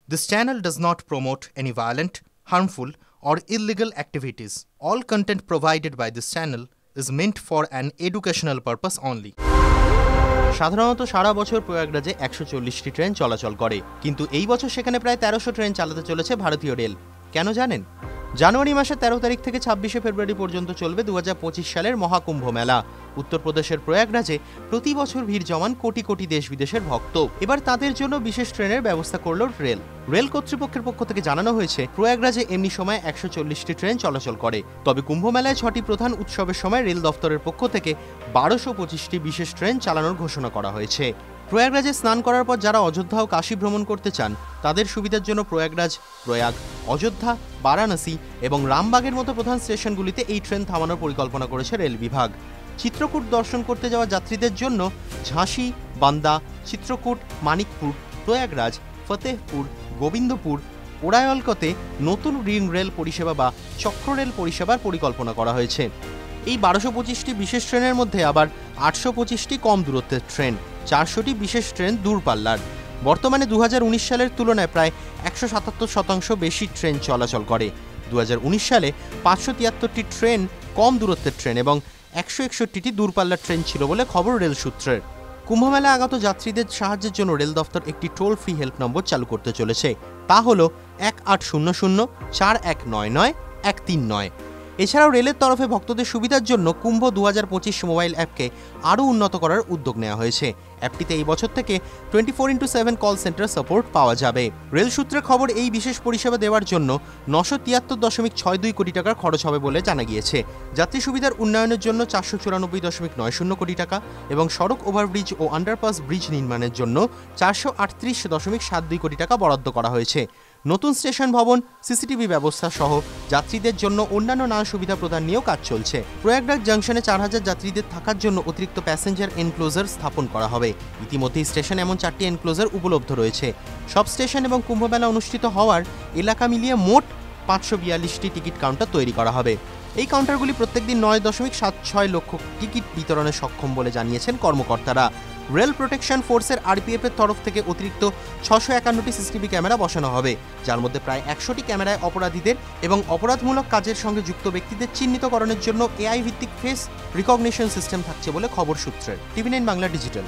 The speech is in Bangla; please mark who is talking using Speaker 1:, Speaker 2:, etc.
Speaker 1: This channel does not promote any violent, harmful, or illegal activities. All content provided by this channel is meant for an educational purpose only. সাধারণত সারা বছর প্রয়াগরাজে 140টি ট্রেন চলাচল করে, কিন্তু এই বছর সেখানে প্রায় 1300 ট্রেন চালাতে চলেছে ভারতীয় রেল। কেন জানেন? জানুয়ারি মাসের 13 তারিখ থেকে 26শে ফেব্রুয়ারি পর্যন্ত চলবে 2025 সালের মহাকুম্ভ মেলা। উত্তরপ্রদেশের প্রয়াগরাজে প্রতি বছর ভিড় জমান কোটি কোটি দেশ বিদেশের ভক্ত। এবার তাদের জন্য বিশেষ ট্রেনের ব্যবস্থা করল রেল। রেল কর্তৃপক্ষের পক্ষ থেকে জানানো হয়েছে, প্রয়াগরাজে এমনি সময় 140টি ট্রেন চলাচল করে। তবে কুম্ভ মেলায় 6টি প্রধান উৎসবের সময় রেল দফতরের পক্ষ থেকে 1225টি বিশেষ ট্রেন চালানোর ঘোষণা করা হয়েছে। প্রয়াগরাজে স্নান করার পর যারা অযোধ্যা ও কাশী ভ্রমণ করতে চান, তাদের সুবিধার জন্য প্রয়াগরাজ, প্রয়াগ, অযোধ্যা, বারাণসী এবং রামবাগের মতো প্রধান স্টেশনগুলিতে এই ট্রেন থামানোর পরিকল্পনা করেছে রেল বিভাগ। চিত্রকূট দর্শন করতে যাওয়া যাত্রীদের জন্য ঝাঁসি, বান্দা, চিত্রকূট, মানিকপুর, প্রয়াগরাজ, ফতেহপুর, গোবিন্দপুর, ওরায়লকতে নতুন গ্রিন রেল পরিষেবা বা চক্র রেল পরিষেবার পরিকল্পনা করা হয়েছে। এই 1225টি বিশেষ ট্রেনের মধ্যে আবার 825টি কম দূরত্বের ট্রেন, 400টি বিশেষ ট্রেন দূরপাল্লার। বর্তমানে 2019 সালের তুলনায় প্রায় 177% বেশি ট্রেন চলাচল করে। 2019 সালে 573টি ট্রেন কম দূরত্বের ট্রেন এবং 161টি দূরপাল্লার ট্রেন ছিল বলে খবর রেল সূত্রের। কুম্ভমেলা আগত যাত্রীদের সাহায্যের জন্য রেল দফতর একটি টোল ফ্রি হেল্প নম্বর চালু করতে চলেছে। তা হল 1800-4199-139। এছাড়াও রেলের তরফে ভক্তদের সুবিধার জন্য কুম্ভ 2025 মোবাইল অ্যাপকে আরও উন্নত করার উদ্যোগ নেওয়া হয়েছে। অ্যাপটিতে এই বছর থেকে 24x7 কল সেন্টার সাপোর্ট পাওয়া যাবে। রেল সূত্রে খবর, এই বিশেষ পরিষেবা দেওয়ার জন্য 973.62 কোটি টাকার খরচ হবে বলে জানা গিয়েছে। যাত্রী সুবিধার উন্নয়নের জন্য 494.90 কোটি টাকা এবং সড়ক ওভারব্রিজ ও আন্ডারপাস ব্রিজ নির্মাণের জন্য 438.72 কোটি টাকা বরাদ্দ করা হয়েছে। নতুন স্টেশন ভবন, সিসিটিভি ব্যবস্থা সহ যাত্রীদের জন্য অন্যান্য নানা সুবিধা প্রদান নিয়েও কাজ চলছে। প্রয়াগরাজ জাংশনে 4000 যাত্রীদের থাকার জন্য অতিরিক্ত প্যাসেঞ্জার এনক্লোজার স্থাপন করা হবে। ইতিমধ্যেই স্টেশনে এমন 4টি এনক্লোজার উপলব্ধ রয়েছে। সব স্টেশন এবং কুম্ভমেলা অনুষ্ঠিত হওয়ার এলাকা মিলিয়ে মোট 542টি টিকিট কাউন্টার তৈরি করা হবে। এই কাউন্টারগুলি প্রত্যেকদিন 9.76 লক্ষ টিকিট বিতরণে সক্ষম বলে জানিয়েছেন কর্মকর্তারা। রেল প্রোটেকশন ফোর্সের আরপিএফ এর তরফ থেকে অতিরিক্ত 651টি সিসিটিভি ক্যামেরা বসানো হবে, যার মধ্যে প্রায় 100টি ক্যামেরায় অপরাধীদের এবং অপরাধমূলক কাজের সঙ্গে যুক্ত ব্যক্তিদের চিহ্নিতকরণের জন্য এআই ভিত্তিক ফেস রিকগনিশন সিস্টেম থাকছে বলে খবর সূত্রের। টিভি9 বাংলা ডিজিটাল।